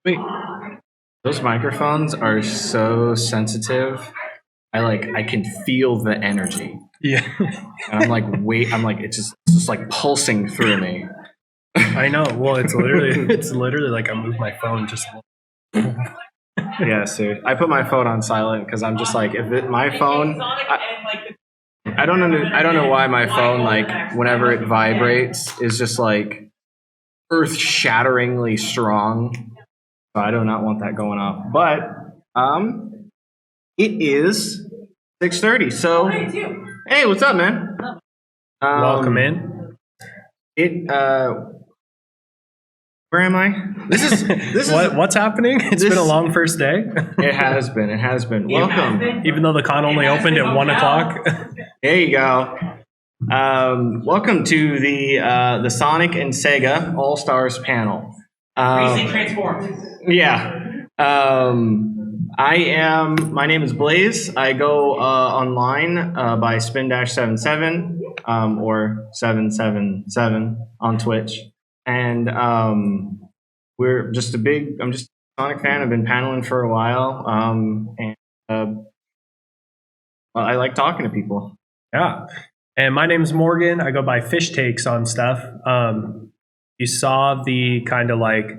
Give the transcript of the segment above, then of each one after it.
Wait, those microphones are so sensitive. I can feel the energy. Yeah. And I'm like, wait, it's just like pulsing through me. I know. Well, it's literally like I move my phone just a little. Yeah, seriously. I put my phone on silent because I'm just like, my phone. I don't know why my phone, like, whenever it vibrates, is just like earth-shatteringly strong. So I do not want that going off. But it is 6:30. So hey, what's up, man? Welcome in. Where am I? This is what's happening? It's been a long first day. It has been. Welcome. Even though the con only opened at 1 o'clock. There you go. Welcome to the Sonic and SEGA All-Stars Panel. Racing transformed. Yeah. My name is Blaze. I go online by spin-77 or 777 on Twitch. And I'm just a Sonic fan. I've been paneling for a while. I like talking to people. Yeah. And my name's Morgan. I go by Fishtakes on stuff. You saw the kind of like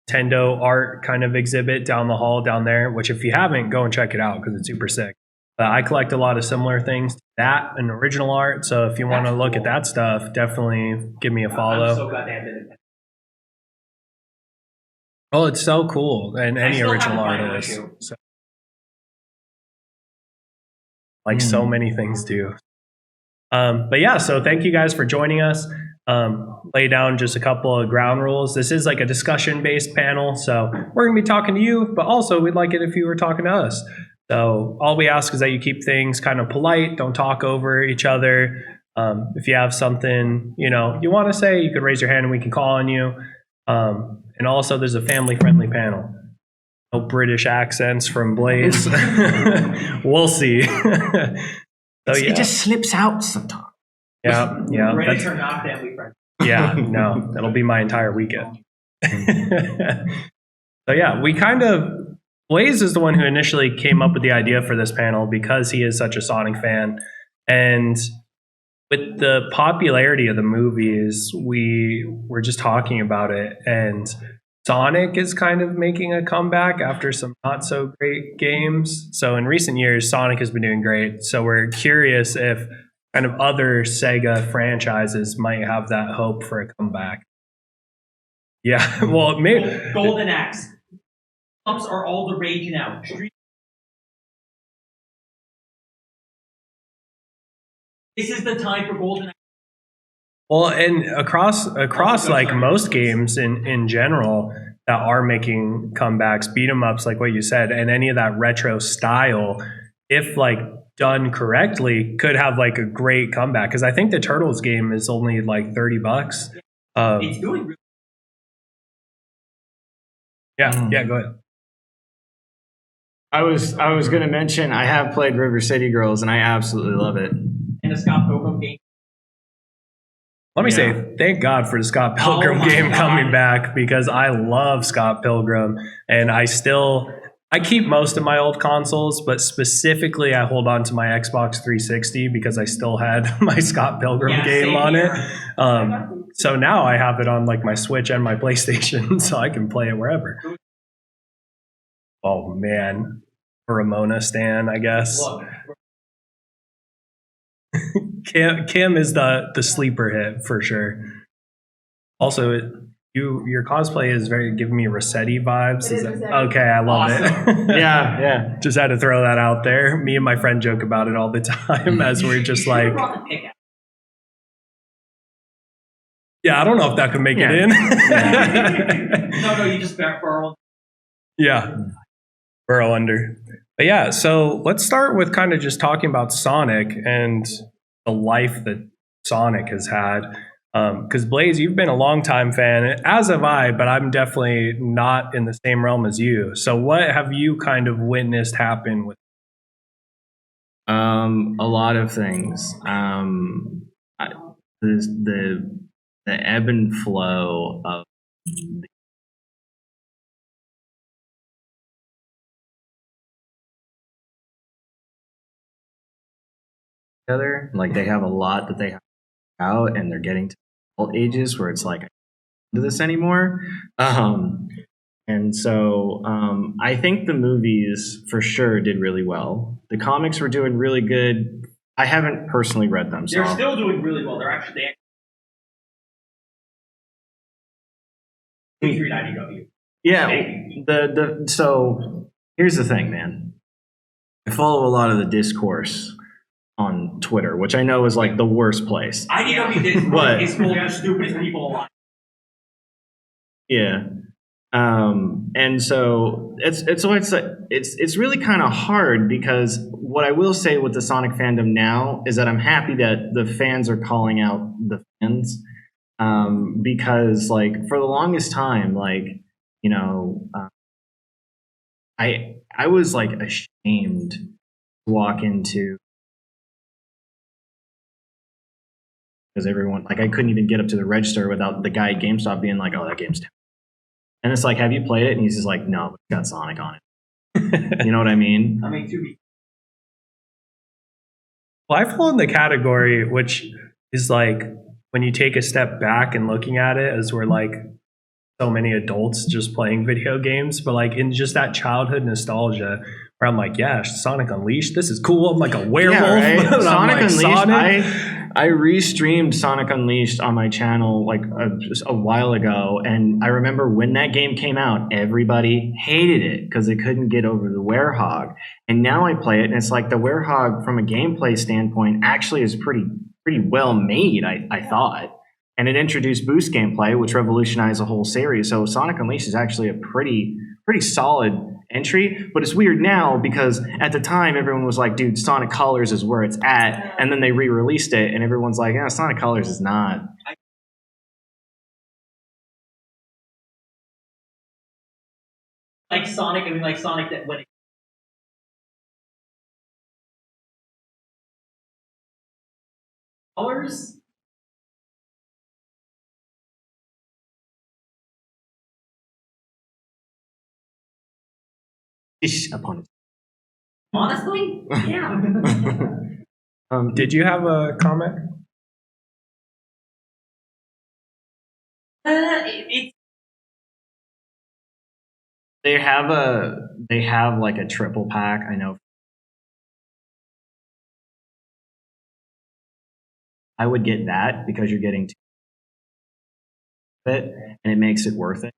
Nintendo art kind of exhibit down the hall down there, which if you haven't, go and check it out because it's super sick. I collect a lot of similar things to that and original art. So if you want to look at that stuff, definitely give me a follow. I'm so goddamn good. Oh, it's so cool. And any original art is. So, like so many things do. But yeah, so thank you guys for joining us. Lay down just a couple of ground rules. This is like a discussion-based panel, so we're going to be talking to you, but also we'd like it if you were talking to us. So all we ask is that you keep things kind of polite, don't talk over each other. If you have something you want to say, you could raise your hand and we can call on you. And also there's a family-friendly panel. No British accents from Blaze. We'll see. It just slips out sometimes. Yeah. British are not family friendly. Yeah, no, that'll be my entire weekend. So yeah, Blaze is the one who initially came up with the idea for this panel because he is such a Sonic fan. And with the popularity of the movies, we were just talking about it. And Sonic is kind of making a comeback after some not so great games. So in recent years, Sonic has been doing great. So we're curious if kind of other Sega franchises might have that hope for a comeback. Yeah, well, maybe. Golden Axe. Ups are all the rage now. This is the time for Golden Axe. Well, and across like most games in general that are making comebacks, beat 'em ups, like what you said, and any of that retro style, if like done correctly, could have like a great comeback. Because I think the Turtles game is only like $30. It's doing really yeah, go ahead. I was going to mention I have played River City Girls and I absolutely love it. And the Scott Pilgrim game. Let me say, thank God for the Scott Pilgrim game coming back because I love Scott Pilgrim and I keep most of my old consoles, but specifically I hold on to my Xbox 360 because I still had my Scott Pilgrim game on it. So now I have it on like my Switch and my PlayStation so I can play it wherever. Oh man, Ramona stan, I guess. Kim is the sleeper hit for sure. Also, your cosplay is very giving me Rossetti vibes. Okay, I love it. Yeah. Just had to throw that out there. Me and my friend joke about it all the time as we're just like. Yeah, I don't know if that could make it in. No, you just burrow. Yeah, burrow under. But yeah, so let's start with kind of just talking about Sonic and the life that Sonic has had. Because Blaze, you've been a longtime fan, as have I, but I'm definitely not in the same realm as you. So what have you kind of witnessed happen with? A lot of things. The ebb and flow of together. Like they have a lot that they have out, and they're getting to adult ages where it's like I can't do this anymore. And so I think the movies for sure did really well. The comics were doing really good. I haven't personally read them. So They're still doing really well. They're actually read IDW. Yeah. So here's the thing, man. I follow a lot of the discourse on Twitter, which I know is like the worst place. IDW did What? is full of the stupidest people alive. Yeah. And so it's really kind of hard because what I will say with the Sonic fandom now is that I'm happy that the fans are calling out the fans, because like for the longest time, like, you know, I was like ashamed to walk into, because everyone, like, I couldn't even get up to the register without the guy at GameStop being like, "Oh, that game's terrible." And it's like, "Have you played it?" And he's just like, "No, but it's got Sonic on it." You know what I mean? I mean, to be Well, I fall in the category which is like when you take a step back and looking at it as we're like so many adults just playing video games, but like in just that childhood nostalgia where I'm like, yeah, Sonic Unleashed, this is cool. I'm like a werewolf. Yeah, right? And I'm Sonic like, Unleashed. Sonic. I re-streamed Sonic Unleashed on my channel like just a while ago, and I remember when that game came out, everybody hated it because they couldn't get over the werehog. And now I play it, and it's like the werehog, from a gameplay standpoint, actually is pretty well made. I thought, and it introduced boost gameplay, which revolutionized the whole series. So Sonic Unleashed is actually a pretty solid entry, but it's weird now because at the time everyone was like, dude, Sonic Colors is where it's at, and then they re-released it and everyone's like, yeah, Sonic Colors is not. like Sonic. I mean, like Sonic that when it colors. Upon it. Honestly, yeah. Did you have a comment? It's They have like a triple pack, I know. I would get that because you're getting it and it makes it worth it.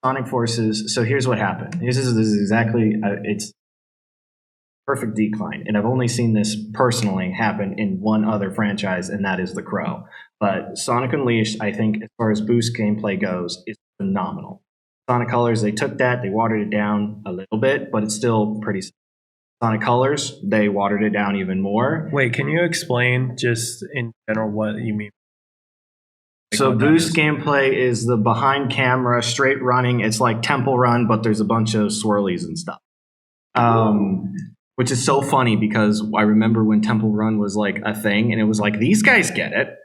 Sonic Forces. So here's what happened. This is exactly it's perfect decline, and I've only seen this personally happen in one other franchise, and that is The Crow. But Sonic Unleashed, I think, as far as boost gameplay goes, is phenomenal. Sonic Colors, they took that, they watered it down a little bit, but it's still pretty. Sonic Colors, they watered it down even more. Wait, can you explain just in general what you mean? So boost gameplay is the behind camera straight running. It's like Temple Run, but there's a bunch of swirlies and stuff. Which is so funny because I remember when Temple Run was like a thing, and it was like, these guys get it.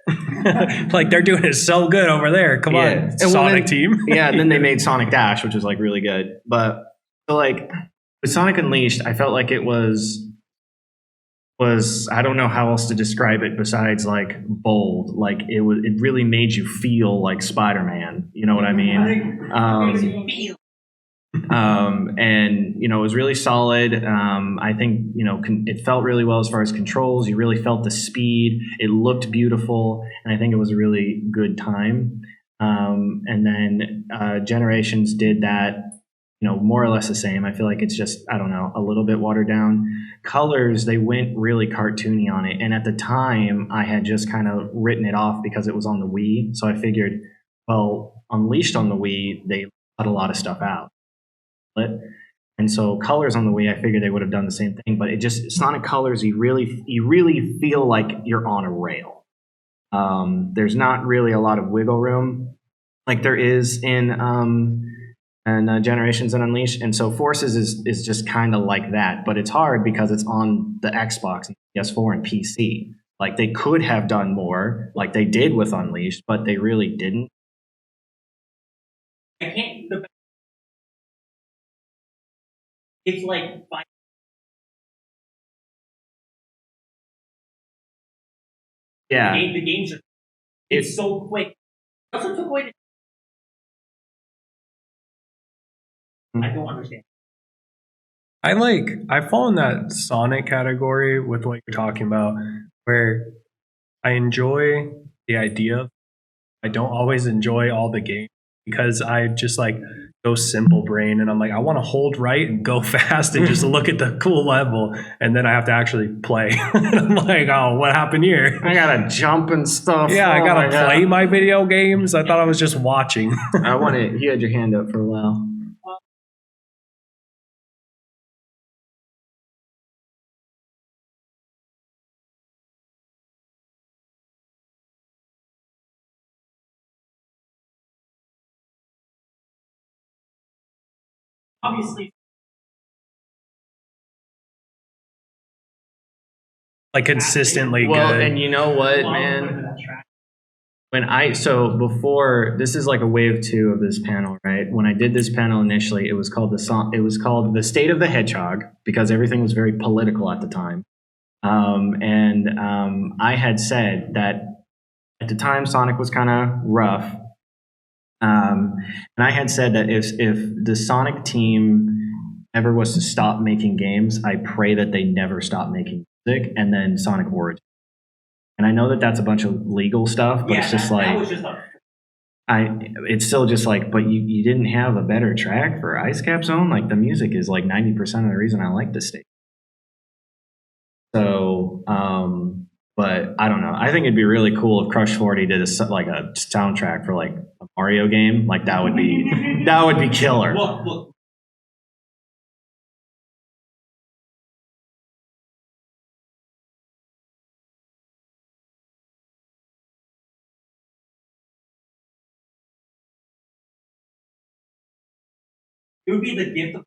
Like they're doing it so good over there. Come on, Sonic team. Yeah, and then they made Sonic Dash, which was like really good. But so like with Sonic Unleashed, I felt like it was I don't know how else to describe it besides like bold. Like it really made you feel like Spider-Man. You know what I mean? And you know, it was really solid. I think, you know, it felt really well as far as controls. You really felt the speed. It looked beautiful, and I think it was a really good time. And then Generations did that, you know, more or less the same. I feel like it's just, I don't know, a little bit watered down. Colors, they went really cartoony on it, and at the time I had just kind of written it off because it was on the Wii. So I figured, well, Unleashed on the Wii, they cut a lot of stuff out. And so Colors on the Wii, I figured they would have done the same thing, but it just, Sonic Colors, you really feel like you're on a rail. There's not really a lot of wiggle room like there is in Generations and Unleashed, and so Forces is just kind of like that, but it's hard because it's on the Xbox, and PS4, and PC. Like they could have done more, like they did with Unleashed, but they really didn't. I can't. It's like Yeah. The games are it's so quick. It also took away I don't understand. I fall in that Sonic category with what you're talking about, where I enjoy the idea. I don't always enjoy all the games because I just like go simple brain and I'm like, I want to hold right and go fast and just look at the cool level. And then I have to actually play. I'm like, oh, what happened here? I gotta jump and stuff. Yeah, I gotta play my video games. I thought I was just watching. You had your hand up for a while. Obviously, Like consistently Well, good. and you know what, man? Before, this is like a wave 2 of this panel, right? When I did this panel initially, it was called the State of the Hedgehog because everything was very political at the time. I had said that at the time Sonic was kind of rough. And I had said that if the Sonic team ever was to stop making games, I pray that they never stop making music, and then Sonic Origins. And I know that that's a bunch of legal stuff, but it's just it's still just like, but you didn't have a better track for Ice Cap Zone? Like, the music is like 90% of the reason I like this state. So, but I don't know. I think it'd be really cool if Crush 40 did a soundtrack for like a Mario game. Like, that would be killer. Look. It would be the gift of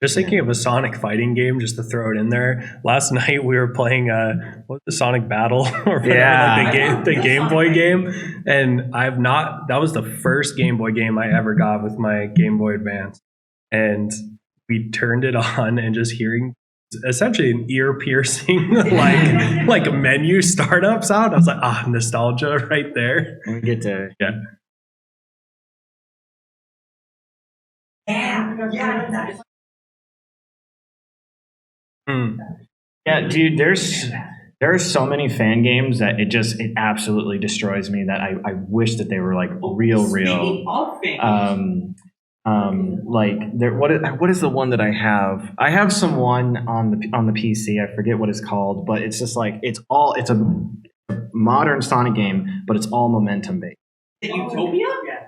Just thinking of a Sonic fighting game, just to throw it in there. Last night we were playing the Sonic Battle or whatever, like the Game Boy game, and that was the first Game Boy game I ever got with my Game Boy Advance, and we turned it on and just hearing essentially an ear piercing like menu startup sound. I was like, nostalgia right there. We get to yeah. Yeah, dude, there are so many fan games that it absolutely destroys me that I wish that they were like real. Speaking of fan games, What is the one that I have? I have someone on the PC. I forget what it's called, but it's just like it's a modern Sonic game, but it's all momentum based. Utopia? Yeah.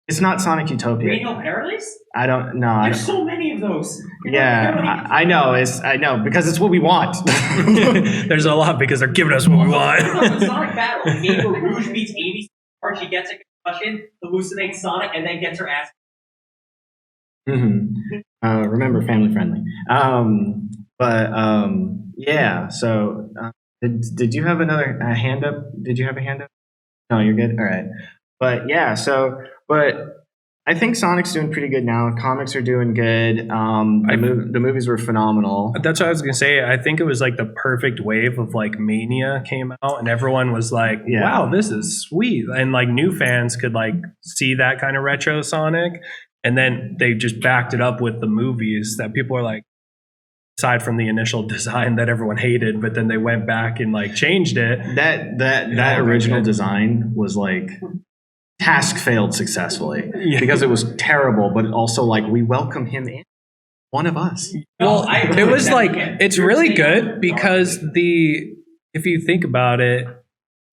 It's not Sonic Utopia. Radio Paradise? I don't know. There's so many of those. Yeah, I know. I know because it's what we want. There's a lot because they're giving us what we want. The Sonic Battle, the game where Rouge beats Amy, Archie gets a concussion, hallucinates Sonic, and then gets her ass. Remember, family friendly. Yeah. So, did you have a hand up? Did you have a hand up? No, you're good. All right. But yeah. But I think Sonic's doing pretty good now. Comics are doing good. The movies were phenomenal. That's what I was gonna say. I think it was like the perfect wave of like Mania came out, and everyone was like, "Wow, this is sweet!" And like new fans could like see that kind of retro Sonic, and then they just backed it up with the movies that people are like, aside from the initial design that everyone hated, but then they went back and like changed it. That original design was like. Task failed successfully because it was terrible, but also like we welcome him in, one of us. Well, it was like it's really good because if you think about it, it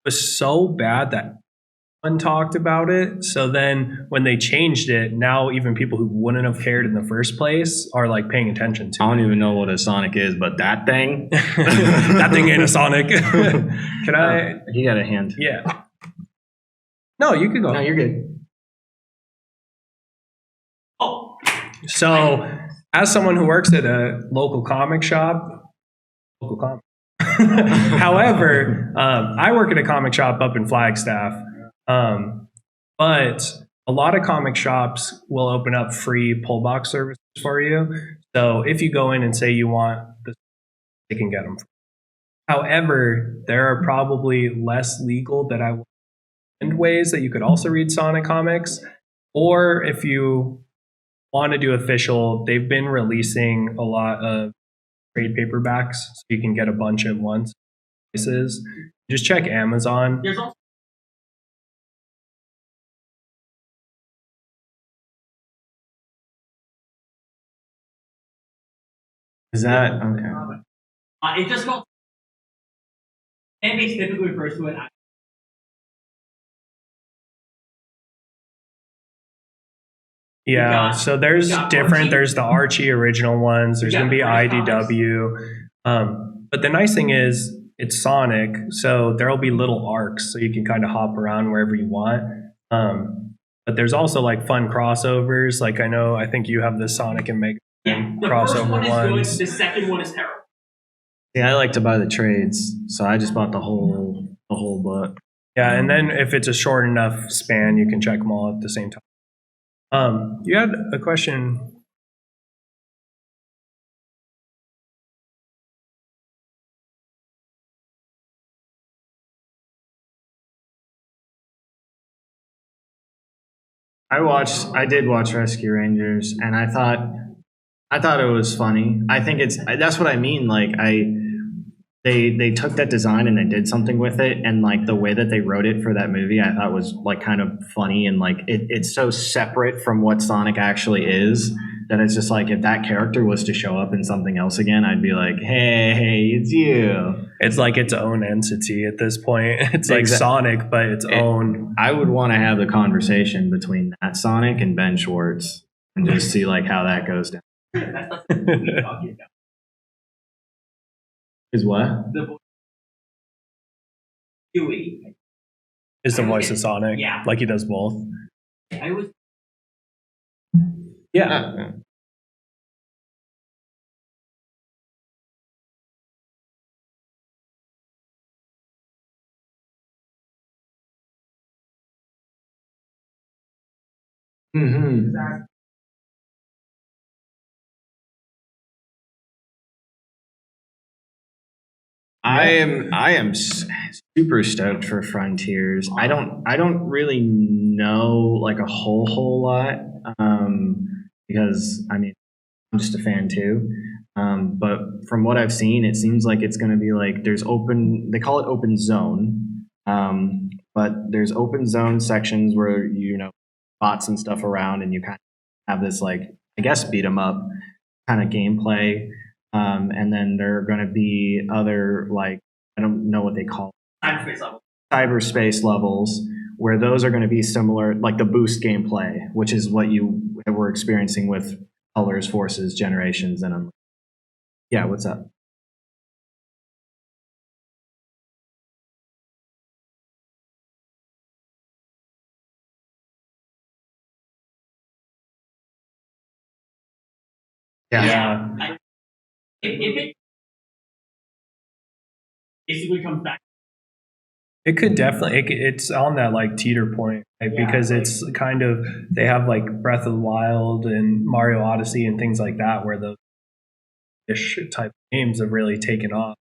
was so bad that no one talked about it. So then when they changed it, now even people who wouldn't have cared in the first place are like paying attention to it. I don't even know what a Sonic is, but that thing, that thing ain't a Sonic. Can I? You got a hand? Yeah. No, you can go. No, you're good. Oh. So, as someone who works at a local comic shop, however, I work at a comic shop up in Flagstaff, but a lot of comic shops will open up free pull box services for you. So, if you go in and say you want this, they can get them. However, there are probably less legal that I will recommend ways that you could also read Sonic comics. Or if you want to do official, they've been releasing a lot of trade paperbacks, so you can get a bunch at once. Just check Amazon. There's also Is that okay? It's just called. Fan base typically refers to it as. Yeah, so there's different. Archie. There's the Archie original ones. There's going to be IDW. But the nice thing is it's Sonic, so there'll be little arcs, so you can kind of hop around wherever you want. But there's also like fun crossovers. Like I think you have the Sonic and Mega Yeah, the crossover first one is ones. good. The second one is terrible. Yeah, I like to buy the trades, so I just bought the whole book. Yeah, and then if it's a short enough span, you can check them all at the same time. You had a question. I did watch Rescue Rangers, and I thought it was funny. I think that's what I mean. Like they took that design and they did something with it, and like the way that they wrote it for that movie, I thought was like kind of funny, and like it's so separate from what Sonic actually is that it's just like if that character was to show up in something else again, I'd be like, hey, it's you. It's like its own entity at this point. It's like Sonic, but its own. I would want to have the conversation between that Sonic and Ben Schwartz and just see like how that goes down. That's not what we're talking about. Is what? The voice Huey. Is the voice of Sonic. Yeah. Like he does both. I was Yeah. Mm-hmm. I am super stoked for Frontiers. I don't really know like a whole lot because I mean I'm just a fan too. But from what I've seen, it seems like it's going to be like there's open. They call it open zone, but there's open zone sections where you know bots and stuff around, and you kind of have this like I guess beat 'em up kind of gameplay. And then there are going to be other like I don't know what they call cyberspace levels where those are going to be similar like the boost gameplay, which is what you were experiencing with Colors, Forces, Generations, and I'm yeah, what's up? Yeah. If it basically comes back. It could definitely. It's on that like teeter point, right? Yeah, because like, it's kind of they have like Breath of the Wild and Mario Odyssey and things like that, where those ish type games have really taken off.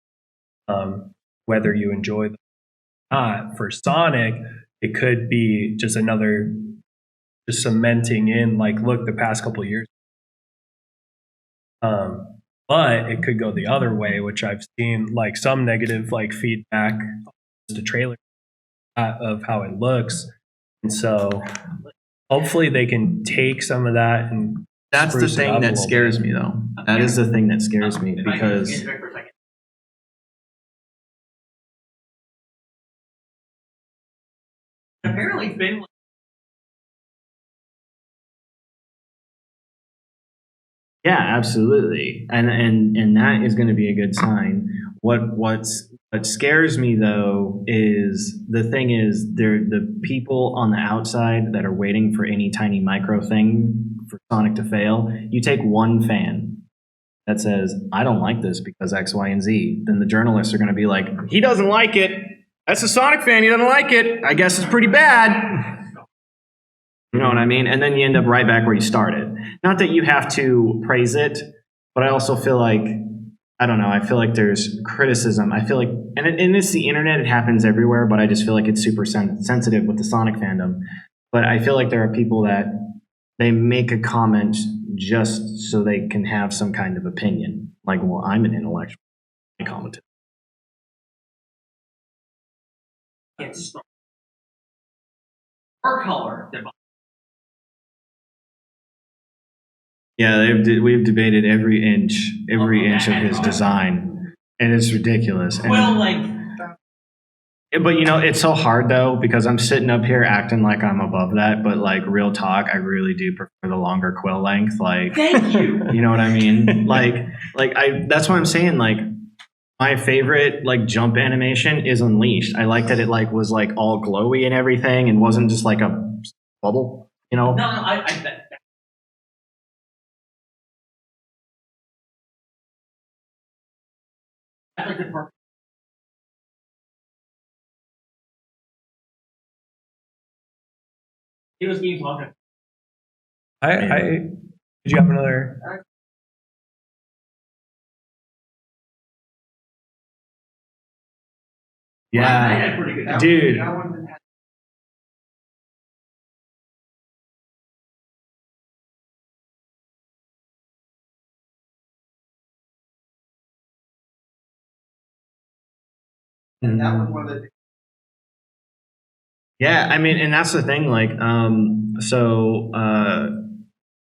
Whether you enjoy them or not, for Sonic, it could be just another just cementing in like look the past couple of years. But it could go the other way, which I've seen like some negative like feedback the trailer of how it looks, and so hopefully they can take some of that and that's the spruce it thing up a that little scares bit. me though. That is the thing that scares me If I can because interject for a second. Apparently, it's been like, yeah, absolutely, and that is going to be a good sign. What scares me though is the thing is the people on the outside that are waiting for any tiny micro thing for Sonic to fail. You take one fan that says I don't like this because X, Y, and Z, then the journalists are going to be like, he doesn't like it. That's a Sonic fan. He doesn't like it. I guess it's pretty bad. You know what I mean? And then you end up right back where you started. Not that you have to praise it, but I also feel like I don't know. I feel like there's criticism. I feel like, and it's the internet. It happens everywhere. But I just feel like it's super sensitive with the Sonic fandom. But I feel like there are people that they make a comment just so they can have some kind of opinion. Like, well, I'm an intellectual. I comment. It's her color. Yeah, we've debated every inch of his design, and it's ridiculous. And, Well, like, but you know, it's so hard though because I'm sitting up here acting like I'm above that, but like real talk, I really do prefer the longer quill length. Like, thank you. you know what I mean? like that's what I'm saying. Like, my favorite like jump animation is Unleashed. I like that it like was like all glowy and everything, and wasn't just like a bubble. You know? No, I bet. That's like the perfect. It was games longer. Did you have another? Yeah, I had pretty good. dude. And that was one of the. Yeah, I mean, and that's the thing. Like,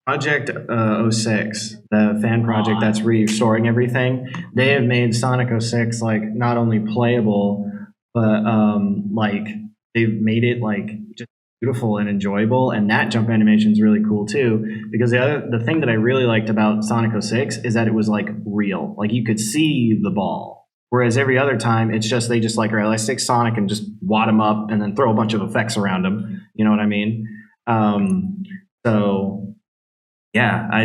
Project 06, the fan project that's restoring everything, they have made Sonic 06 like not only playable, but like they've made it like just beautiful and enjoyable. And that jump animation is really cool too. Because the thing that I really liked about Sonic 06 is that it was like real, like you could see the ball. Whereas every other time, it's just they just like, all right, let's take Sonic and just wad him up and then throw a bunch of effects around him. You know what I mean? So yeah, I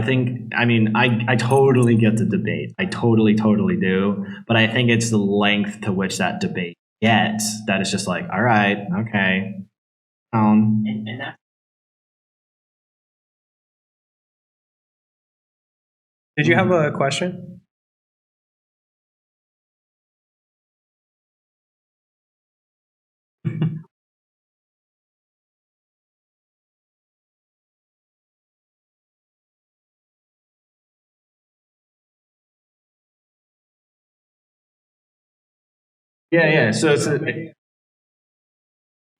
mean, I totally get the debate. I totally do. But I think it's the length to which that debate gets that is just like, all right, okay. And that. Did you have a question? Yeah. So it's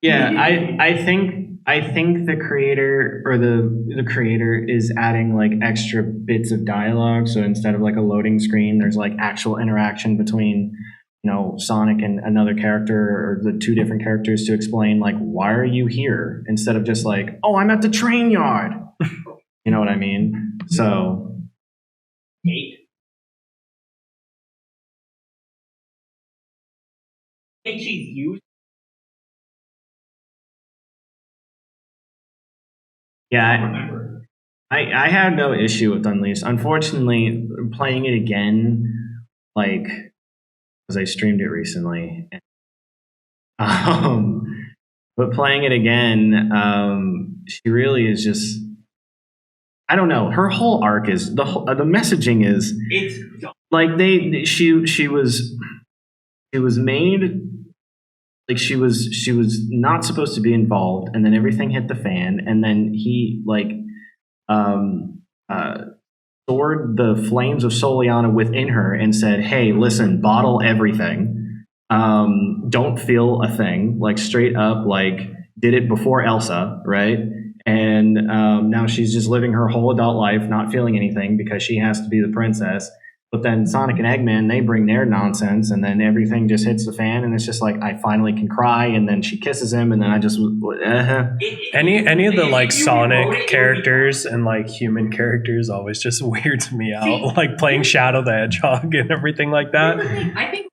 yeah. I think the creator or the creator is adding like extra bits of dialogue. So instead of like a loading screen, there's like actual interaction between, you know, Sonic and another character or the two different characters to explain like, why are you here, instead of just like, oh, I'm at the train yard. You know what I mean? So I think she's used. yeah, I have no issue with Unleashed. Unfortunately, playing it again, like, because I streamed it recently, but playing it again, she really is just. I don't know. Her whole arc is the messaging is It's like she was made like she was not supposed to be involved, and then everything hit the fan, and then he like um stored the flames of Soliana within her and said, hey, listen, bottle everything, don't feel a thing, like straight up, like did it before Elsa, right? And now she's just living her whole adult life not feeling anything because she has to be the princess. But then Sonic and Eggman, they bring their nonsense, and then everything just hits the fan, and it's just like, I finally can cry, and then she kisses him, and then I just Any of the like Sonic characters and like human characters always just weirds me out. Like playing Shadow the Hedgehog and everything like that. I think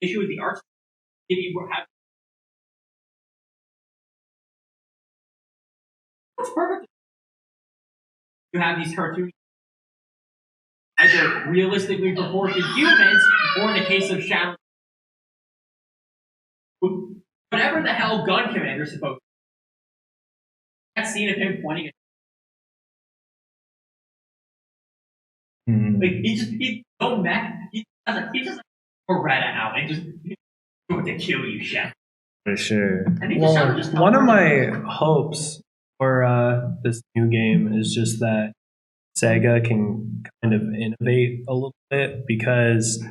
the issue with the art, if you were having, it's perfect. You have these cartoons, either realistically proportioned humans, or in the case of Shadow, whatever the hell Gun Commander's supposed to. That scene of him pointing at, like, he no mech. He's just like Beretta out and just going to kill you, chef. For sure. I think Well, one of my hopes for this new game is just that Sega can kind of innovate a little bit, because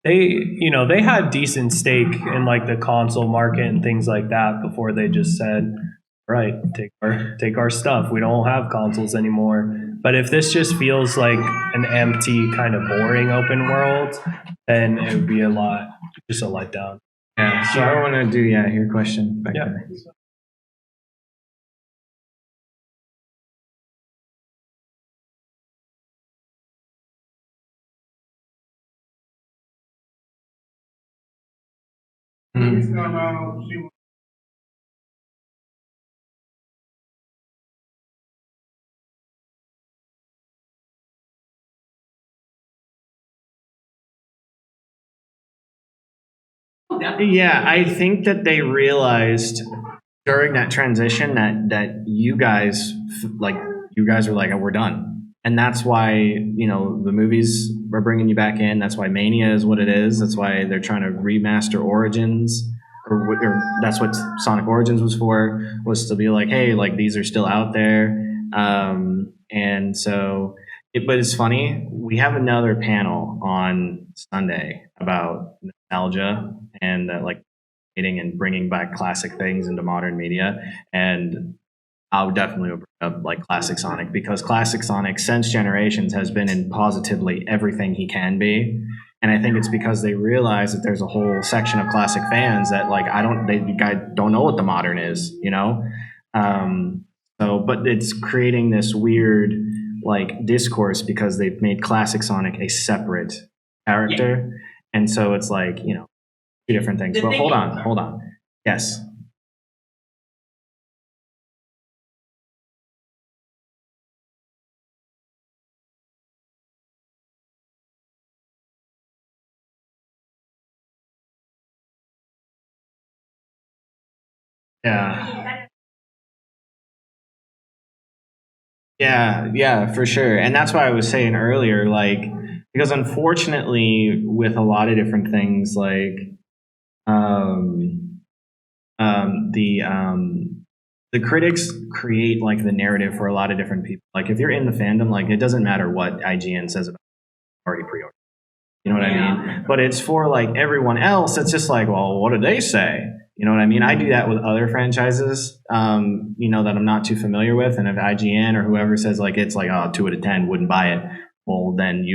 they had decent stake in like the console market and things like that before they just said, right, take our stuff. We don't have consoles anymore. But if this just feels like an empty kind of boring open world, then it would be just a letdown. Yeah. So I want to do your question back Yeah. there. Yeah, I think that they realized during that transition that you guys were like, oh, we're done, and that's why the movies are bringing you back in. That's why Mania is what it is. That's why they're trying to remaster Origins, or that's what Sonic Origins was to be like, hey, like these are still out there, and so. But it's funny. We have another panel on Sunday about nostalgia and like creating and bringing back classic things into modern media. And I would definitely bring up like classic Sonic, because classic Sonic since Generations has been in positively everything he can be. And I think it's because they realize that there's a whole section of classic fans that like they don't know what the modern is, but it's creating this weird like discourse because they've made classic Sonic a separate character, and so it's like two different things. But hold on. Yes. Yeah. Yeah, for sure. And that's why I was saying earlier, like, because unfortunately, with a lot of different things, like, the critics create like the narrative for a lot of different people. Like, if you're in the fandom, like, it doesn't matter what IGN says about it, already pre-ordered. You know what I mean? But it's for like everyone else. It's just like, well, what did they say? You know what I mean? I do that with other franchises, that I'm not too familiar with. And if IGN or whoever says like it's like 2 out of 10, wouldn't buy it, well then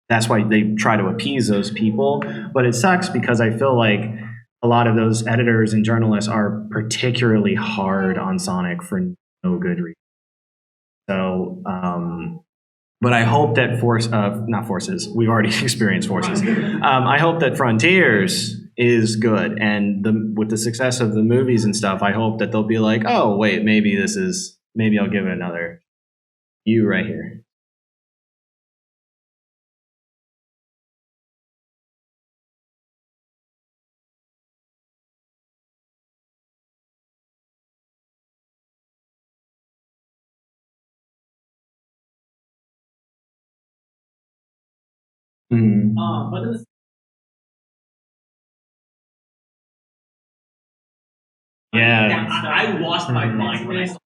that's why they try to appease those people. But it sucks because I feel like a lot of those editors and journalists are particularly hard on Sonic for no good reason. So, but I hope that not Forces, we've already experienced Forces. I hope that Frontiers is good, and with the success of the movies and stuff, I hope that they'll be like, oh wait, maybe I'll give it another you right here. But it was Yeah, I lost my mind when I saw.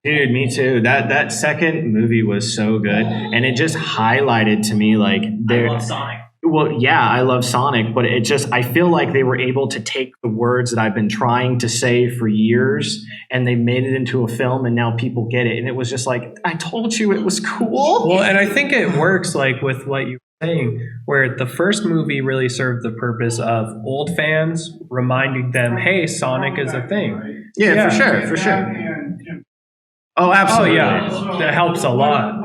Dude, me too. That second movie was so good, and it just highlighted to me like I love Sonic. Well, yeah, I love Sonic, but I feel like they were able to take the words that I've been trying to say for years, and they made it into a film, and now people get it. And it was just like, I told you it was cool. Well, and I think it works like with what you were saying, where the first movie really served the purpose of old fans reminding them, hey, Sonic is a thing. Yeah. For sure. Oh, absolutely. Oh, yeah. That helps a lot.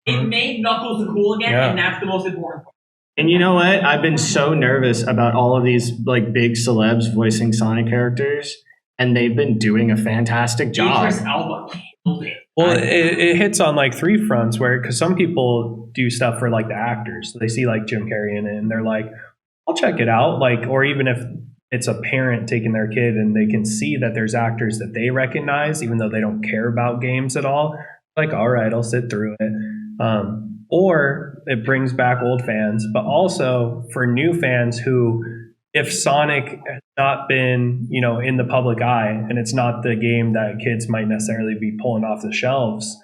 It made Knuckles cool again, and that's the most important part. And you know what? I've been so nervous about all of these like big celebs voicing Sonic characters, and they've been doing a fantastic job. Idris Elba killed it. Well, it hits on like three fronts, because some people do stuff for like the actors. They see like Jim Carrey in it, and they're like, I'll check it out. Like, or even if it's a parent taking their kid and they can see that there's actors that they recognize, even though they don't care about games at all. Like, all right, I'll sit through it. or it brings back old fans, but also for new fans who, if Sonic has not been, in the public eye, and it's not the game that kids might necessarily be pulling off the shelves,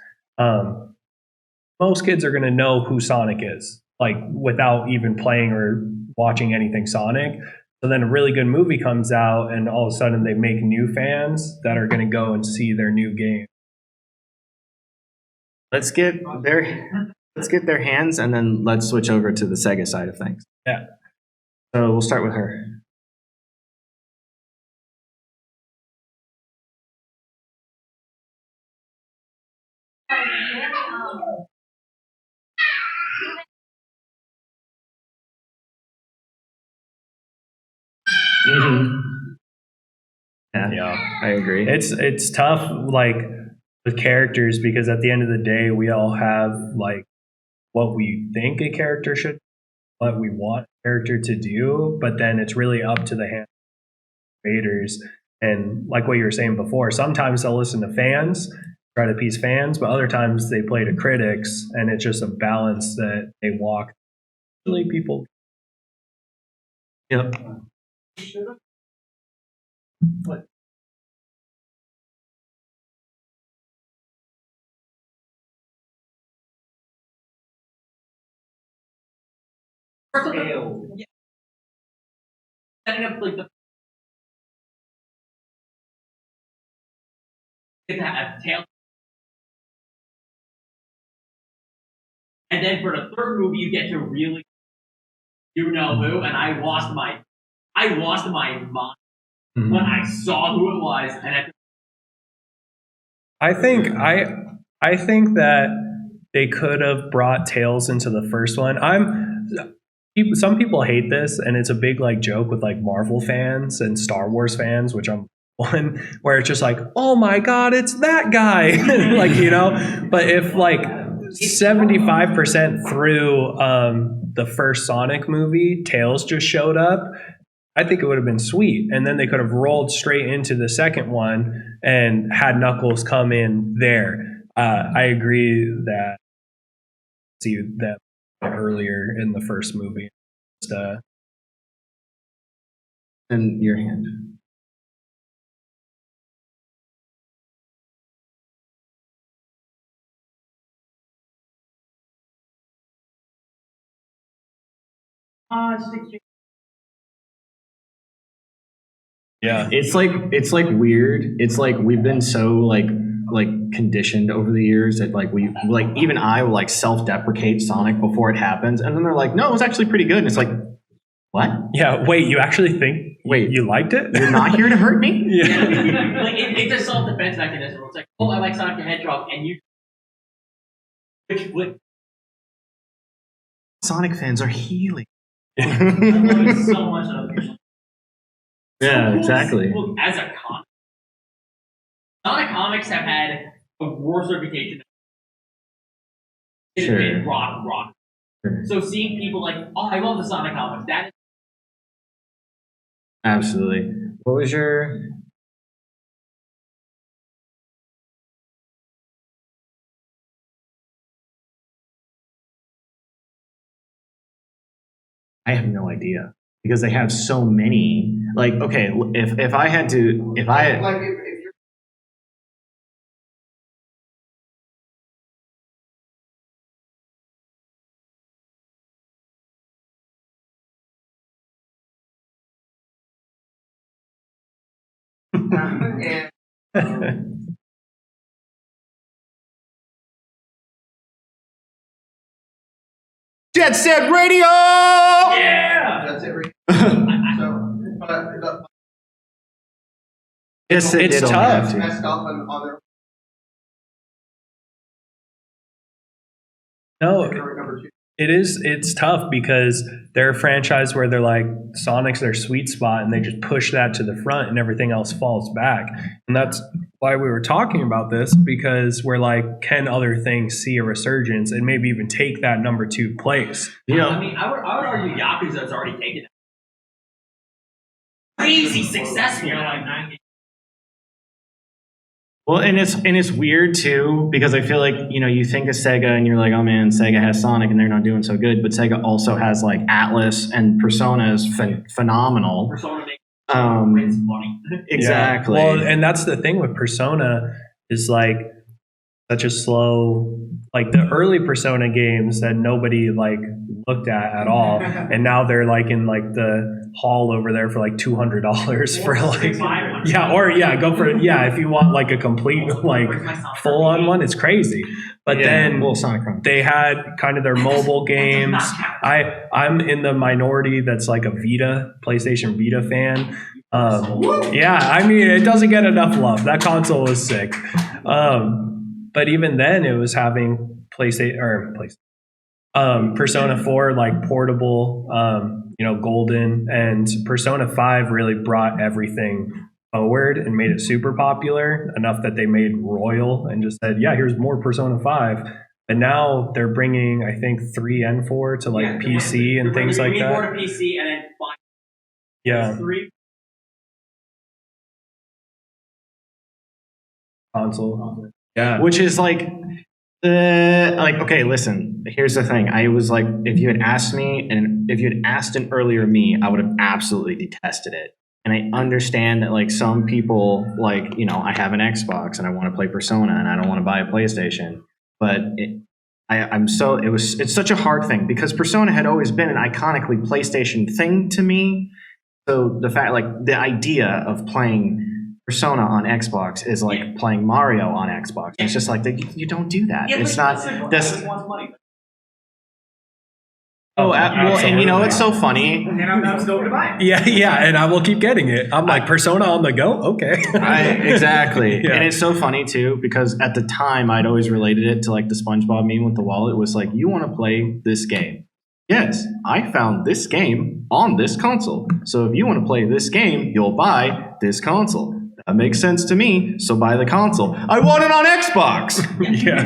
most kids are going to know who Sonic is, like without even playing or watching anything Sonic. So then a really good movie comes out, and all of a sudden they make new fans that are going to go and see their new game. Let's get their hands, and then let's switch over to the Sega side of things. Yeah. So we'll start with her. Yeah, I agree. It's tough, like with characters, because at the end of the day, we all have like what we think a character should, what we want a character to do, but then it's really up to the hand creators. And like what you were saying before, sometimes they'll listen to fans, try to appease fans, but other times they play to critics, and it's just a balance that they walk. Usually, people. Yep. What? Yeah. Setting up like the get that tail, and then for the third movie you get to really who, and I lost my mind when I saw who it was, and I think that they could have brought Tails into the first one. Some people hate this, and it's a big like joke with like Marvel fans and Star Wars fans, which I'm one, where it's just like, oh my god, it's that guy, But if like 75% through the first Sonic movie, Tails just showed up, I think it would have been sweet. And then they could have rolled straight into the second one and had Knuckles come in there. I agree that see that earlier in the first movie. And your hand. Yeah, it's like weird. It's like we've been so like conditioned over the years that like we like even I will like self-deprecate Sonic before it happens, and then they're like, no, it was actually pretty good, and it's like, what? Yeah, wait, you actually think you liked it? You're not here to hurt me? Yeah. Like it's a self-defense mechanism. It's like, oh, I like Sonic the Hedgehog, and you which Sonic fans are healing. I love it so much. Yeah, exactly. Look, as a comic, Sonic comics have had a worse reputation. It's Sure. been rock. Sure. So seeing people like, oh, I love the Sonic comics. That is Absolutely. What was your? I have no idea because they have so many. Like, okay, if I had to, if I Like if you're and Jet Set Radio. yeah. that's it. So, but Yes, It's did only tough. have it's to. messed up on other No, number two. it's tough because they're a franchise where they're like, Sonic's their sweet spot, and they just push that to the front and everything else falls back. And that's why we were talking about this, because we're like, can other things see a resurgence and maybe even take that number 2 place? I mean, I would argue Yakuza's already taken it. Crazy successful. Well, and it's weird too because I feel like you think of Sega and you're like, oh man, Sega has Sonic and they're not doing so good, but Sega also has like Atlas and Persona is phenomenal. Persona makes money. Exactly. Yeah. Well, and that's the thing with Persona is like such a slow, like the early Persona games that nobody like looked at all, and now they're like in like the hall over there for like $200 for like go for it. Yeah, if you want like a complete like full on one, it's crazy. But then they had kind of their mobile games. I'm in the minority that's like a PlayStation Vita fan. I mean, it doesn't get enough love. That console is sick. But even then, it was having Persona 4 like portable, golden, and Persona 5 really brought everything forward and made it super popular enough that they made Royal and just said, yeah, here's more Persona 5. And now they're bringing, I think, 3 and 4 to like PC and things like that. 4 to PC and then 5. Yeah. 3 console. Yeah. Which is like okay, listen, here's the thing. I was like, if you had asked me and if you had asked an earlier me, I would have absolutely detested it. And I understand that like some people like, I have an Xbox and I want to play Persona and I don't want to buy a PlayStation. But it's such a hard thing because Persona had always been an iconically PlayStation thing to me. So the fact, like the idea of playing Persona on Xbox is like playing Mario on Xbox. It's just like you don't do that. It's not this. Well, and it's so funny. And I'm still going to buy it. Yeah, and I will keep getting it. I'm like, Persona on the go? Okay. Exactly. Yeah. And it's so funny, too, because at the time, I'd always related it to, like, the SpongeBob meme with the wallet. It was like, you want to play this game. Yes, I found this game on this console. So if you want to play this game, you'll buy this console. That makes sense to me, so buy the console. I want it on Xbox! If you're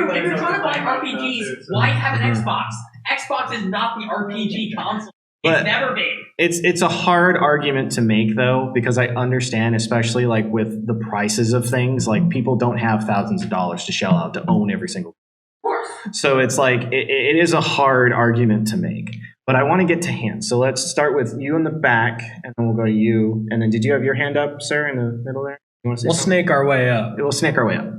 trying to buy RPGs, why have an Xbox? Xbox is not the RPG console. It's never been. It's a hard argument to make, though, because I understand, especially like with the prices of things, like people don't have thousands of dollars to shell out to own every single. Of course. So it's like, it is a hard argument to make. But I want to get to hands. So let's start with you in the back, and then we'll go to you. And then did you have your hand up, sir, in the middle there? You want to say We'll something? snake our way up. We'll snake our way up.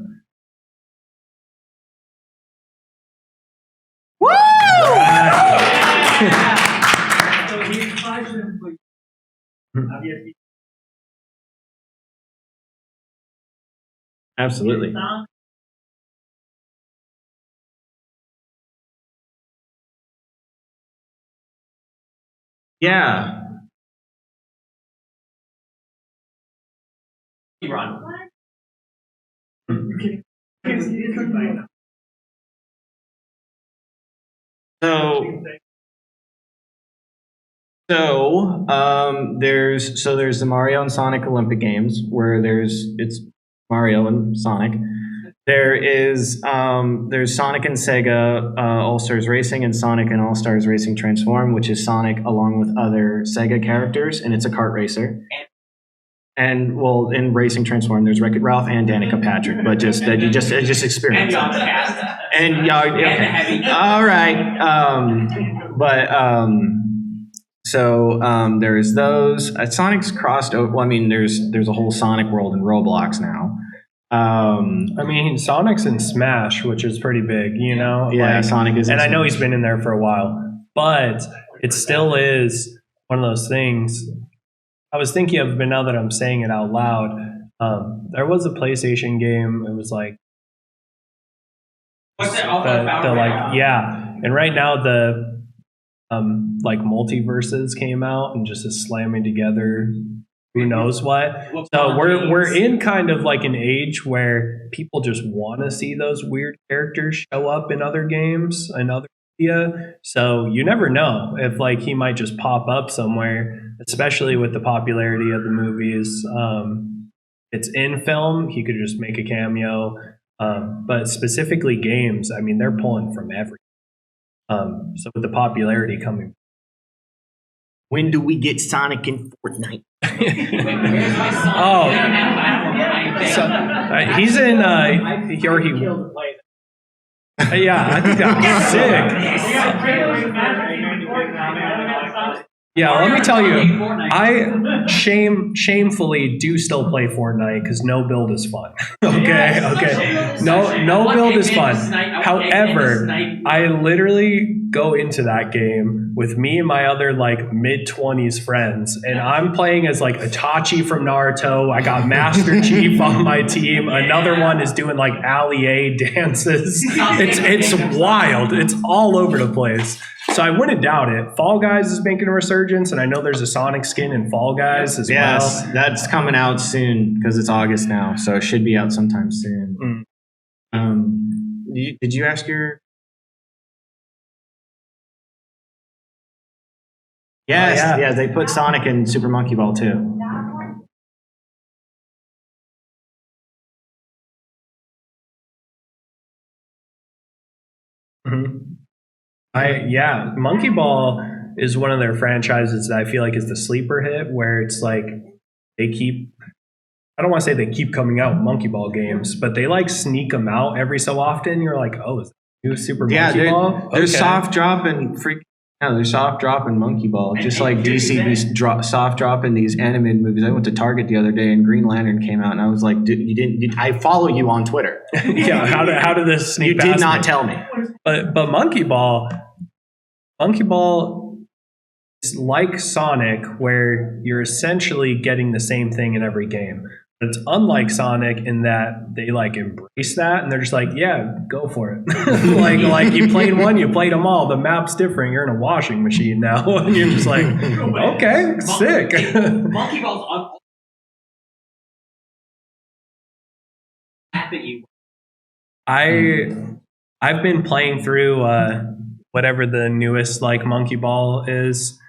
Woo! Absolutely. Yeah. Run. There's the Mario and Sonic Olympic Games where it's Mario and Sonic. There's Sonic and SEGA All-Stars Racing and Sonic and All-Stars Racing Transform, which is Sonic along with other SEGA characters, and it's a kart racer. And well, in Racing Transform, there's Wreck-It Ralph and Danica Patrick, but just experience. And okay. All right. There's those. Sonic's crossed over. Well, I mean, there's a whole Sonic world in Roblox now. I mean, Sonic's in Smash, which is pretty big, Yeah, like, Sonic is. And I know he's been in there for a while, but it still is one of those things. I was thinking of, but now that I'm saying it out loud, there was a PlayStation game. It was like, what's it? And right now the like multiverses came out and just is slamming together. Who knows what? So we're in kind of like an age where people just want to see those weird characters show up in other games and other media. So you never know if like he might just pop up somewhere, especially with the popularity of the movies. It's in film. He could just make a cameo. But specifically games, I mean, they're pulling from everything. So with the popularity coming. When do we get Sonic in Fortnite? Oh, He's in. Or he. Yeah, I think that's sick. Yeah, let me tell you, I shamefully do still play Fortnite because no build is fun. Okay. No build is fun. However, I literally go into that game with me and my other like mid-20s friends, and I'm playing as like Itachi from Naruto. I got Master Chief on my team. Another one is doing like Allie dances. It's wild. It's all over the place. So I wouldn't doubt it. Fall Guys is making a resurgence, and I know there's a Sonic skin in Fall Guys as well. Yes, that's coming out soon because it's August now, so it should be out sometime soon. Did you ask your? Yes, yeah, they put Sonic in Super Monkey Ball too. Monkey Ball is one of their franchises that I feel like is the sleeper hit, where it's like I don't want to say they keep coming out Monkey Ball games, but they like sneak them out every so often. You're like, oh, is that new Super Monkey Ball? There's soft drop and there's soft drop and Monkey Ball, just like DC be soft drop in these animated movies. I went to Target the other day and Green Lantern came out, and I was like, dude, I follow you on Twitter. Yeah, how did this sneak past You did not me? tell me. But Monkey Ball is like Sonic, where you're essentially getting the same thing in every game. But it's unlike Sonic in that they like embrace that, and they're just like, yeah, go for it. like you played one, you played them all. The map's different. You're in a washing machine now, and you're just like, okay, sick. Monkey Ball's on. I've been playing through whatever the newest like Monkey Ball is.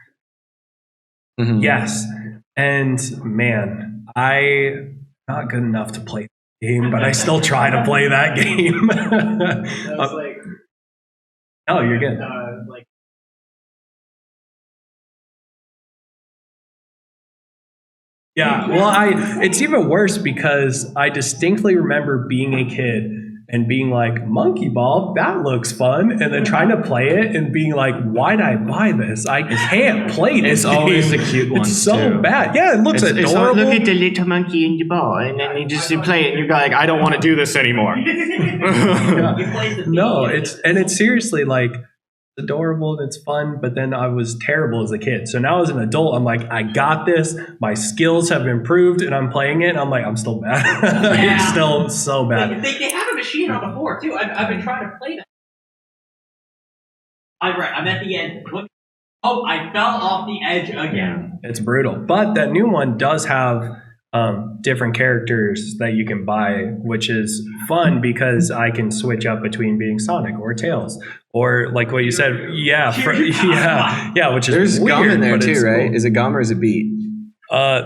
Mm-hmm. Yes, and man, I'm not good enough to play the game, but I still try to play that game. Oh, you're good. Yeah, well, it's even worse because I distinctly remember being a kid and being like, Monkey Ball, that looks fun, and then trying to play it and being like, why did I buy this? I can't play this. It's always the cute one. It's so bad. Yeah, it looks adorable. It's look at the little monkey in the ball, and then you play it, and you're like, I don't want to do this anymore. No, it's seriously like adorable and it's fun, but then I was terrible as a kid. So now as an adult, I'm like, I got this. My skills have improved, and I'm playing it. And I'm like, I'm still bad. Yeah. It's still so bad. They have a machine on the board too. I've been trying to play that. I'm at the end. Oh, I fell off the edge again. It's brutal, but that new one does have different characters that you can buy, which is fun because I can switch up between being Sonic or Tails. Or like what you said, which is there's weird, gum in there too, right? Cool. Is it gum or is it beat?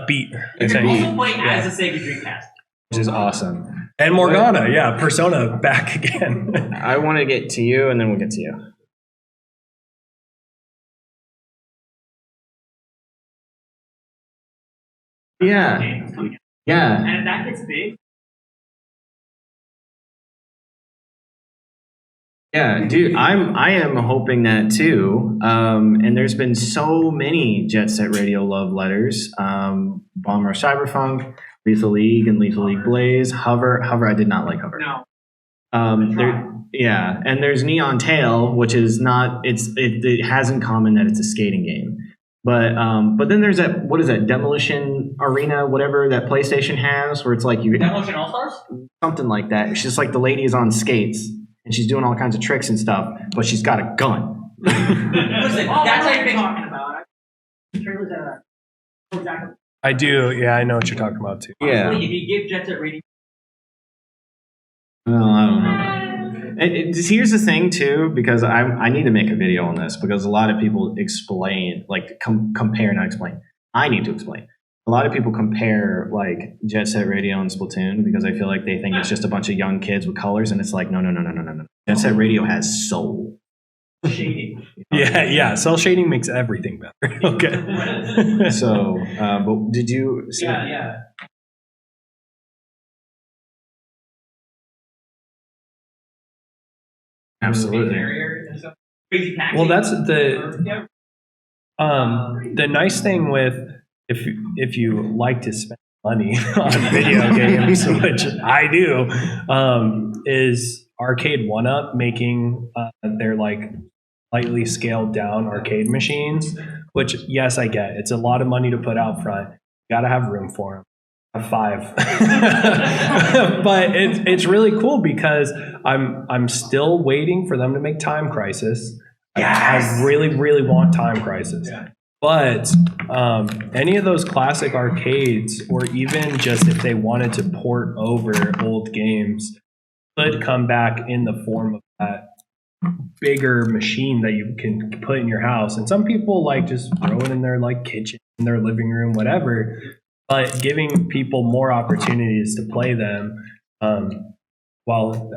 Beat. You can also play as a Sega Dreamcast, which is awesome. And Morgana, Persona back again. I want to get to you, and then we'll get to you. Yeah. Yeah. And if that gets big. Yeah, dude, I am hoping that too. And there's been so many Jet Set Radio love letters. Bomber Cyberpunk, Lethal League, and Lethal League Blaze. Hover, I did not like Hover. No. And there's Neon Tail, which is not. It has in common that it's a skating game. But then there's that. What is that? Demolition Arena, whatever that PlayStation has, where it's like you Demolition All-Stars, something like that. It's just like the lady is on skates. And she's doing all kinds of tricks and stuff, but she's got a gun. Listen, that's what you're talking about. I do, yeah, I know what you're talking about too. Yeah. If you give Jet Set Radio, well, I don't know. Here's the thing too, because I need to make a video on this because a lot of people explain, like compare, not explain. I need to explain. A lot of people compare like Jet Set Radio and Splatoon because I feel like they think it's just a bunch of young kids with colors, and it's like no. Jet Set Radio has soul. shading. Yeah. Cell shading makes everything better. Okay. So, but did you? Yeah. Absolutely. Crazy taxi. Well, that's the nice thing with if you like to spend money on video games, which I do, is Arcade 1UP making their like slightly scaled down arcade machines. Which yes, I get. It's a lot of money to put out front. You got to have room for them. Have 5, but it's really cool because I'm still waiting for them to make Time Crisis. I really, really want Time Crisis. Yeah. But any of those classic arcades, or even just if they wanted to port over old games, could come back in the form of that bigger machine that you can put in your house. And some people like just throw it in their like kitchen, in their living room, whatever. But giving people more opportunities to play them, while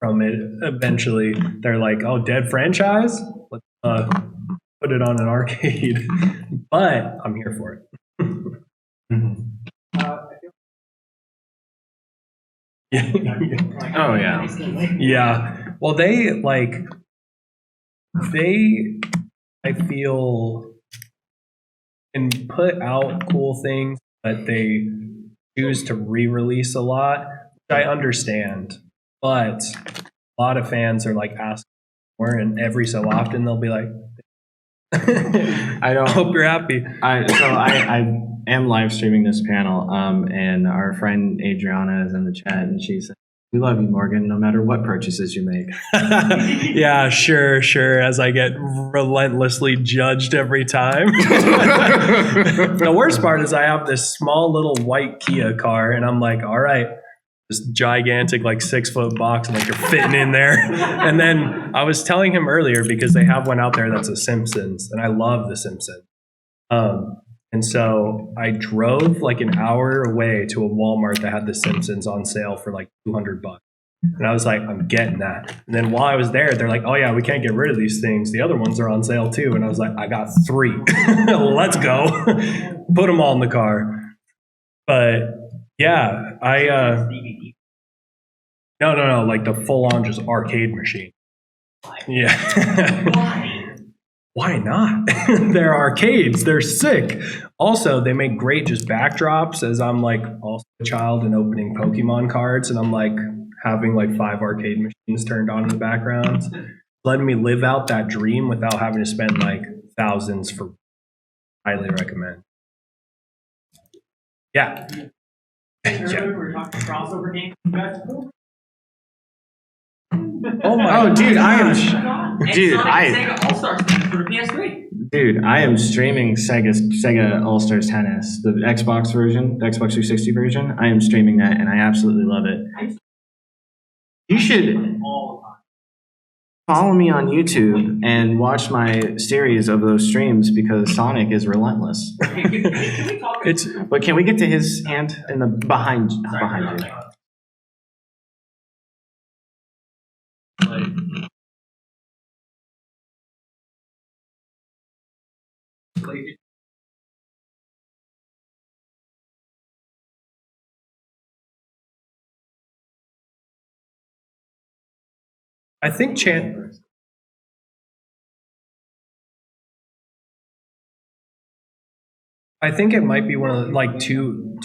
from it eventually they're like, oh, dead franchise? Let's put it on an arcade. But I'm here for it. Oh yeah. Yeah. Well, I feel can put out cool things, but they choose to re-release a lot, which I understand. But a lot of fans are like asking more, and every so often they'll be like, I don't hope you're happy. I am live streaming this panel, and our friend Adriana is in the chat, and she said, "We love you, Morgan, no matter what purchases you make." Yeah, sure. As I get relentlessly judged every time. The worst part is I have this small little white Kia car, and I'm like, all right, this gigantic like 6-foot box, and like you're fitting in there. And then I was telling him earlier, because they have one out there that's a Simpsons, and I love the Simpsons. And so I drove like an hour away to a Walmart that had the Simpsons on sale for like $200. And I was like, I'm getting that. And then while I was there, they're like, oh yeah, we can't get rid of these things. The other ones are on sale too. And I was like, I got 3. Let's go. Put them all in the car. But yeah, no, like the full on just arcade machine. Yeah. Why not? They're arcades. They're sick. Also, they make great just backdrops, as I'm like also a child and opening Pokemon cards, and I'm like having like 5 arcade machines turned on in the background, letting me live out that dream without having to spend like thousands for. Highly recommend. Yeah. Earlier we were talking crossover games. Oh my! Oh, dude, I am. And Dude, Sonic SEGA All-Stars Panel for the PS3. Dude, I am streaming SEGA All-Stars Tennis, the Xbox version, the Xbox 360 version. I am streaming that, and I absolutely love it. You should follow me on YouTube and watch my series of those streams, because Sonic is relentless. Can we talk? But can we get to his hand in the behind you? I think I think it might be one of the, like two,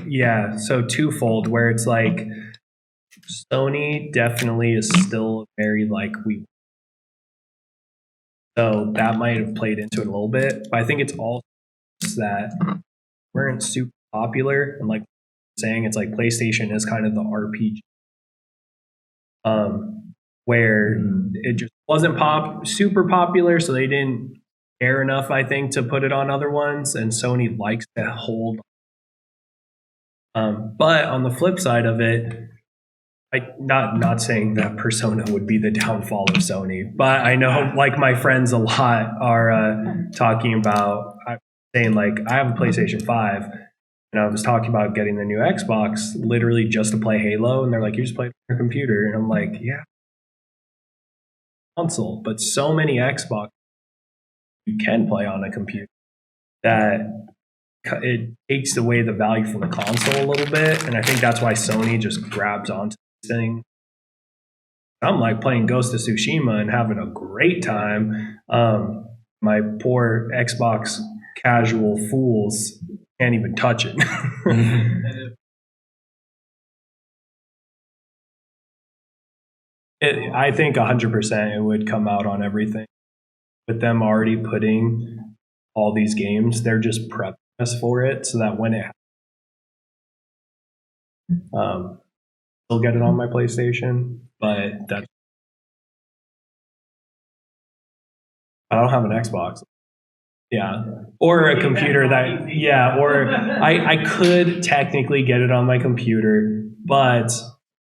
yeah. So twofold, where it's like Sony definitely is still very like we. So that might have played into it a little bit, but I think it's also that weren't super popular, and like saying, it's like PlayStation is kind of the RPG, where it just wasn't super popular, so they didn't care enough, I think, to put it on other ones, and Sony likes to hold. But on the flip side of it, not saying that Persona would be the downfall of Sony, but I know like my friends a lot are talking about, saying like, I have a PlayStation 5, and I was talking about getting the new Xbox literally just to play Halo, and they're like, you just play it on your computer, and I'm like, yeah, console, but so many Xbox you can play on a computer that it takes away the value from the console a little bit, and I think that's why Sony just grabs onto this thing I'm like playing Ghost of Tsushima and having a great time. My poor Xbox casual fools can't even touch it. I think 100% it would come out on everything. With them already putting all these games, they're just prepping us for it so that when it still get it on my PlayStation, but that I don't have an Xbox. Yeah. Or a computer that, yeah, or I could technically get it on my computer, but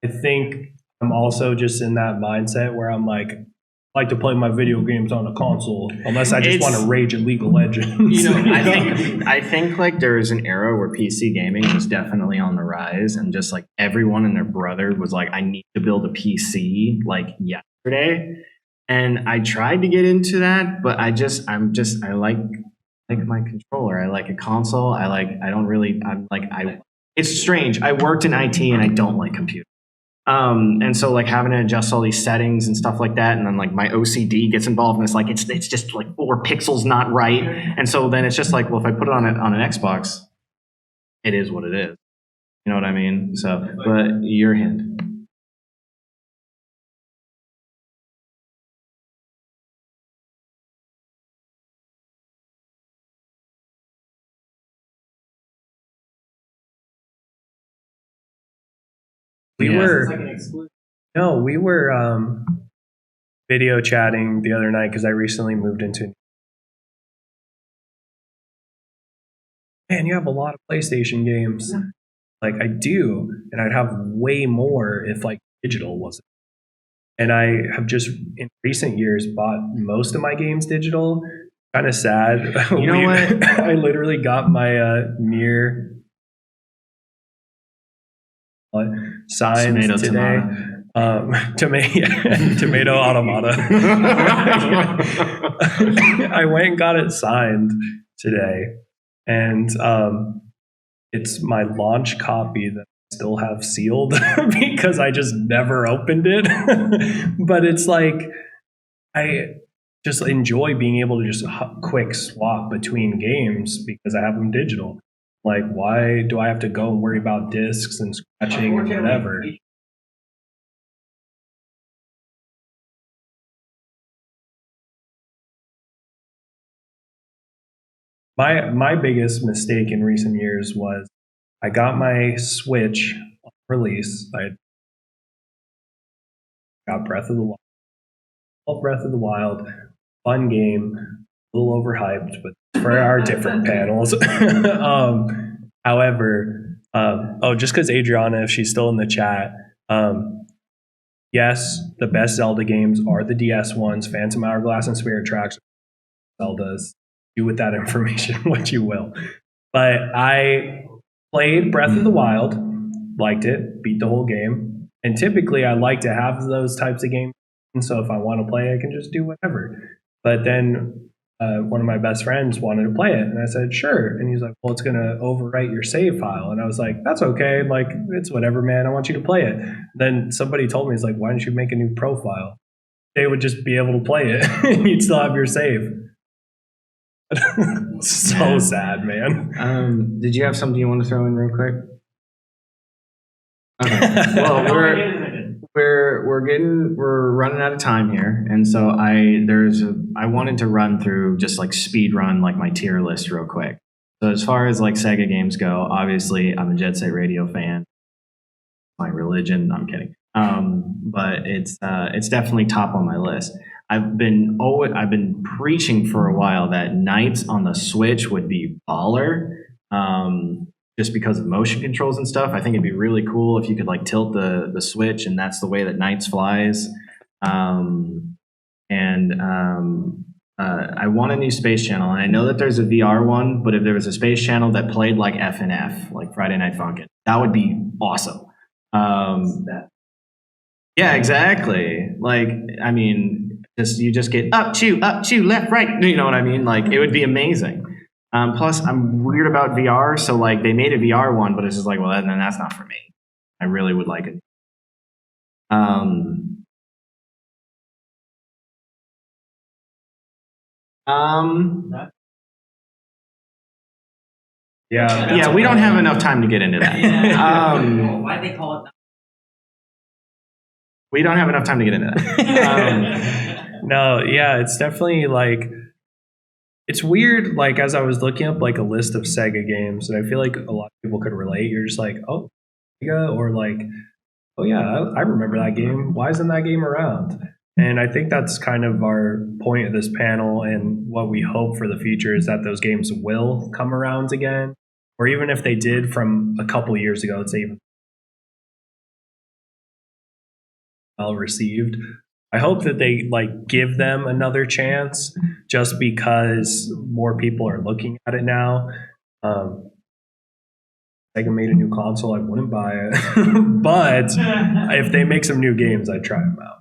I think I'm also just in that mindset where I'm like, I like to play my video games on a console, unless I just want to rage at League of Legends. You know, I think like there was an era where PC gaming was definitely on the rise, and just like everyone and their brother was like, I need to build a PC like yesterday. And I tried to get into that, but I like my controller. I like a console. It's strange. I worked in IT and I don't like computers. And so like having to adjust all these settings and stuff like that, and then like my OCD gets involved, and it's like it's just like 4 pixels not right, and so then it's just like, well, if I put it on an Xbox, it is what it is. You know what I mean? So, but your hand. We were video chatting the other night because I recently moved into. Man, you have a lot of PlayStation games. Like I do, and I'd have way more if like digital wasn't. And I have just in recent years bought most of my games digital. Kind of sad. You know what? I literally got my Nier signs today. Tomato automata. I went and got it signed today, and it's my launch copy that I still have sealed because I just never opened it. But it's like I just enjoy being able to just quick swap between games because I have them digital. Like, why do I have to go and worry about discs and scratching and whatever? My biggest mistake in recent years was I got my Switch release. I got Breath of the Wild. Breath of the Wild, fun game, a little overhyped, but for our different panels. However, just because Adriana, if she's still in the chat, yes, the best Zelda games are the DS ones, Phantom Hourglass and Spirit Tracks. Zeldas. Do with that information what you will. But I played Breath of the Wild, liked it, beat the whole game. And typically I like to have those types of games. And so if I want to play, I can just do whatever. But then one of my best friends wanted to play it. And I said, sure. And he's like, well, it's going to overwrite your save file. And I was like, that's okay. Like, it's whatever, man. I want you to play it. Then somebody told me, he's like, why don't you make a new profile? They would just be able to play it. You'd still have your save. So sad, man. Did you have something you want to throw in real quick? Okay. Well, we're running out of time here, and so I wanted to run through, just like speed run like my tier list real quick. So as far as like Sega games go, obviously I'm a Jet Set Radio fan. My religion, I'm kidding. But it's definitely top on my list. I've been preaching for a while that Knights on the Switch would be baller, just because of motion controls and stuff. I think it'd be really cool if you could like tilt the Switch, and that's the way that Knights flies. I want a new Space Channel, and I know that there's a VR one, but if there was a Space Channel that played like FNF, like Friday Night Funkin', that would be awesome. Yeah, exactly. Like, I mean, you just get up, two, left, right. You know what I mean? Like, it would be amazing. Plus, I'm weird about VR, so like they made a VR one, but it's just like, well, then that's not for me. I really would like it. Yeah, we don't have enough time to get into that. Why they call it that? We don't have enough time to get into that. No, yeah, it's definitely like, it's weird. Like, as I was looking up like a list of Sega games, and I feel like a lot of people could relate. You're just like, oh, Sega, or like, oh yeah, I remember that game. Why isn't that game around? And I think that's kind of our point of this panel, and what we hope for the future is that those games will come around again, or even if they did from a couple years ago, let's say even well received. I hope that they like give them another chance, just because more people are looking at it now. Sega made a new console, I wouldn't buy it, but if they make some new games, I'd try them out.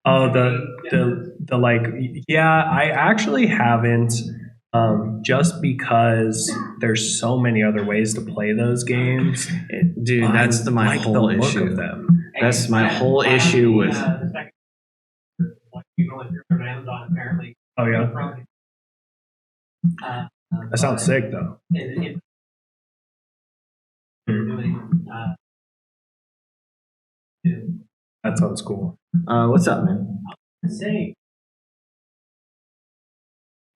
Oh, the like, yeah, I actually haven't, just because there's so many other ways to play those games. Dude, that's my like whole the look issue. of them. That's my whole issue with. Oh yeah, that sounds sick though. That sounds cool. What's up, man? Say,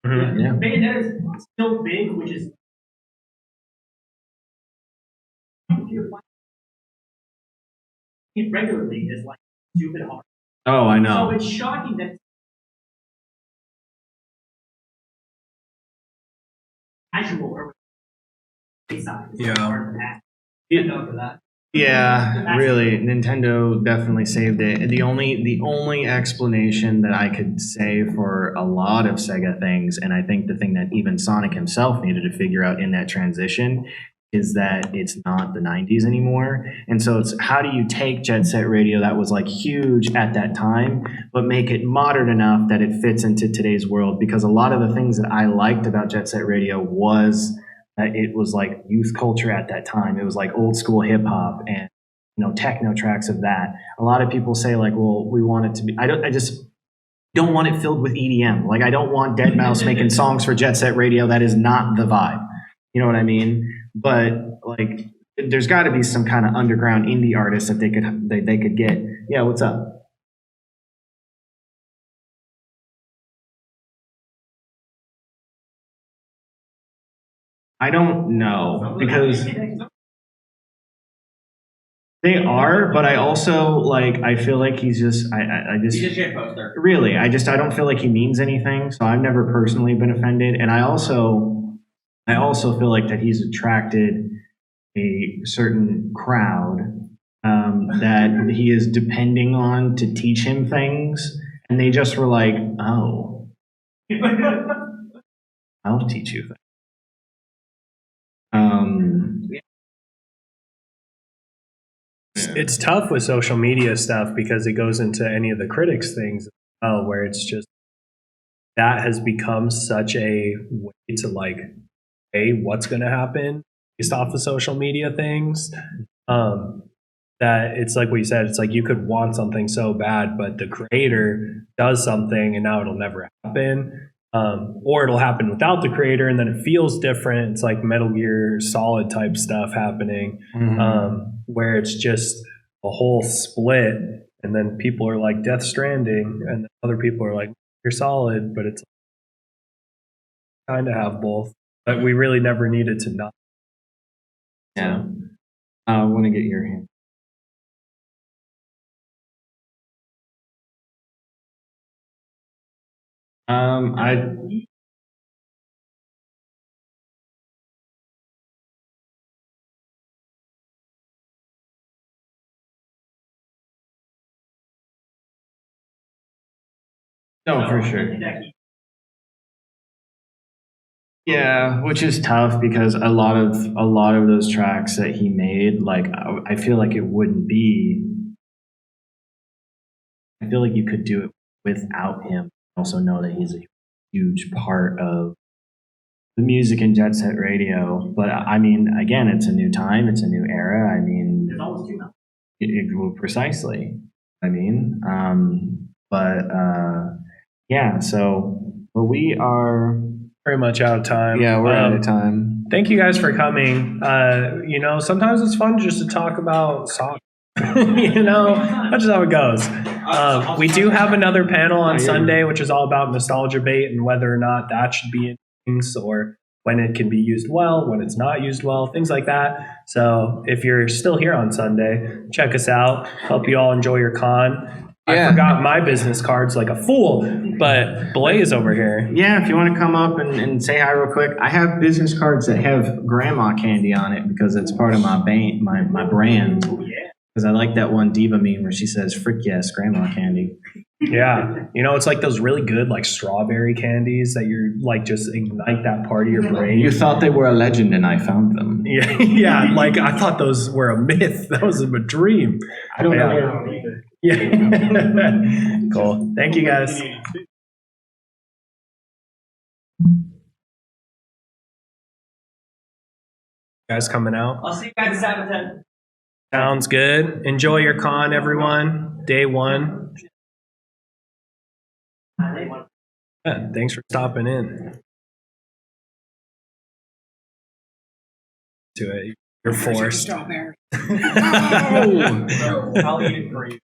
Yeah. Bayonetta is still big, which is regularly is like stupid hard. Oh, I know. So it's shocking that casual or size. Yeah. Yeah, really, Nintendo definitely saved it. The only explanation that I could say for a lot of Sega things, and I think the thing that even Sonic himself needed to figure out in that transition, is that it's not the 90s anymore. And so it's, how do you take Jet Set Radio that was like huge at that time, but make it modern enough that it fits into today's world? Because a lot of the things that I liked about Jet Set Radio was that it was like youth culture at that time. It was like old school hip hop and, you know, techno tracks of that. A lot of people say like, well, we want it to be, I just don't want it filled with EDM. Like, I don't want Deadmau5 making songs for Jet Set Radio. That is not the vibe. You know what I mean? But like, there's got to be some kind of underground indie artist that they could get. Yeah, what's up? I don't know, because they are, but I also like, I feel like he's just, I just He's a shit poster. really, I don't feel like he means anything. So I've never personally been offended, and I also feel like that he's attracted a certain crowd that he is depending on to teach him things, and they just were like, oh, I'll teach you things. It's tough with social media stuff because it goes into any of the critics things as well, where it's just, that has become such a way to like, hey, what's going to happen based off of social media things, that it's like what you said, it's like you could want something so bad, but the creator does something and now it'll never happen. Or it'll happen without the creator and then it feels different. It's like Metal Gear Solid type stuff happening, where it's just a whole split, and then people are like Death Stranding, and other people are like Gear Solid, but it's kind of have both. But we really never needed to not. Yeah. I want to get your hand. No, for sure. Yeah, which is tough because a lot of those tracks that he made, like, I feel like it wouldn't be. I feel like you could do it without him. Also know that he's a huge part of the music in Jet Set Radio. But I mean, again, it's a new time, it's a new era. I mean, There's always two now. precisely. I mean, but yeah, so but we are Very much out of time. we're out of time. Thank you guys for coming. Sometimes it's fun just to talk about Sonic. That's just how it goes. We do have another panel on Sunday, which is all about nostalgia bait and whether or not that should be in things, or when it can be used well, when it's not used well, things like that. So if you're still here on Sunday, check us out. Hope you all enjoy your con. I forgot my business cards like a fool, but Blaze over here. Yeah, if you want to come up and say hi real quick, I have business cards that have grandma candy on it because it's part of my brand. Because I like that one diva meme where she says, "Frick yes, grandma candy." Yeah, it's like those really good like strawberry candies that you're like just ignite that part of your brain. You thought they were a legend, and I found them. Yeah, like I thought those were a myth. That was a dream. I don't know. Yeah. Cool. Thank you guys. Guys coming out. I'll see you guys at 7:10. Sounds good. Enjoy your con, everyone. Day 1. Yeah, thanks for stopping in. To it. You're forced. I'll eat it for you.